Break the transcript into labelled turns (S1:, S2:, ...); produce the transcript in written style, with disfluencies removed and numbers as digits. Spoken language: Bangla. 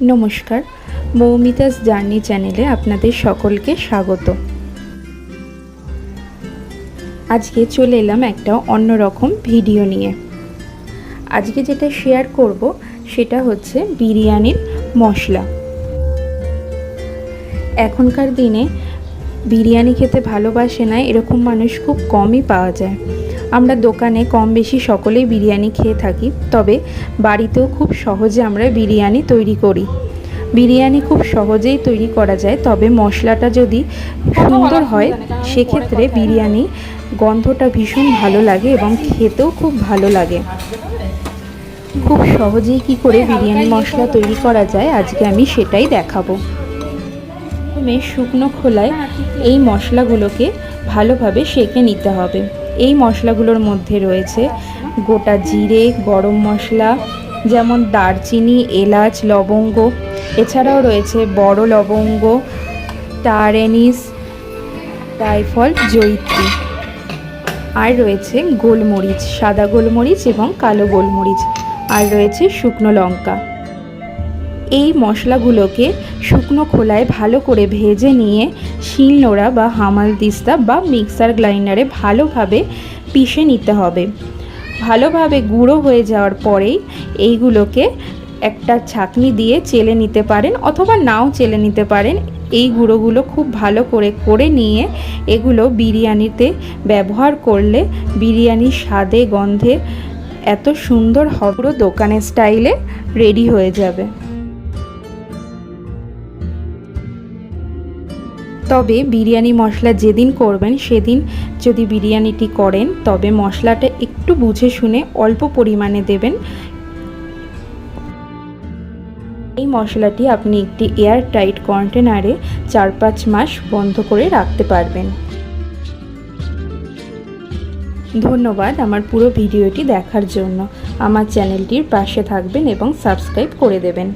S1: নমস্কার, মৌমিতাস জার্নি চ্যানেলে আপনাদের সকলকে স্বাগত। আজকে চলে এলাম একটা অন্যরকম ভিডিও নিয়ে। আজকে যেটা শেয়ার করব সেটা হচ্ছে বিরিয়ানির মশলা। এখনকার দিনে বিরিয়ানি খেতে ভালোবাসে না এরকম মানুষ খুব কমই পাওয়া যায়। আমরা দোকানে কম বেশি সকলেই বিরিয়ানি খেয়ে থাকি, তবে বাড়িতেও খুব সহজে আমরা বিরিয়ানি তৈরি করি। বিরিয়ানি খুব সহজেই তৈরি করা যায়, তবে মশলাটা যদি সুন্দর হয় সেক্ষেত্রে বিরিয়ানি গন্ধটা ভীষণ ভালো লাগে এবং খেতেও খুব ভালো লাগে। খুব সহজেই কি করে বিরিয়ানি মশলা তৈরি করা যায় আজকে আমি সেটাই দেখাবো। প্রথমে শুকনো খোলায় এই মশলাগুলোকে ভালোভাবে সেঁকে নিতে হবে। এই মশলাগুলোর মধ্যে রয়েছে গোটা জিরে, গরম মশলা যেমন দারচিনি, এলাচ, লবঙ্গ, এছাড়াও রয়েছে বড় লবঙ্গ, স্টার অ্যানিস, জায়ফল, জয়িত্রী, আর রয়েছে গোলমরিচ, সাদা গোলমরিচ এবং কালো গোলমরিচ, আর রয়েছে শুকনো লঙ্কা। এই মশলাগুলোকে শুকনো খোলায় ভালো করে ভেজে নিয়ে শিলনোড়া বা হামালদিস্তা বা মিক্সার গ্রাইন্ডারে ভালোভাবে পিষে নিতে হবে। ভালোভাবে গুঁড়ো হয়ে যাওয়ার পরেই এইগুলোকে একটা ছাঁকনি দিয়ে চেলে নিতে পারেন অথবা নাও চেলে নিতে পারেন। এই গুঁড়োগুলো খুব ভালো করে নিয়ে এগুলো বিরিয়ানিতে ব্যবহার করলে বিরিয়ানির স্বাদে গন্ধে এত সুন্দর হবে, পুরো দোকানের স্টাইলে রেডি হয়ে যাবে। তবে বিরিয়ানি মশলা যেদিন করবেন সেদিন যদি বিরিয়ানিটি করেন তবে মশলাটা একটু বুঝে শুনে অল্প পরিমাণে দেবেন। এই মশলাটি আপনি একটি এয়ার টাইট কন্টেনারে 4-5 মাস বন্ধ করে রাখতে পারবেন। ধন্যবাদ আমার পুরো ভিডিওটি দেখার জন্য। আমার চ্যানেলটির পাশে থাকবেন এবং সাবস্ক্রাইব করে দেবেন।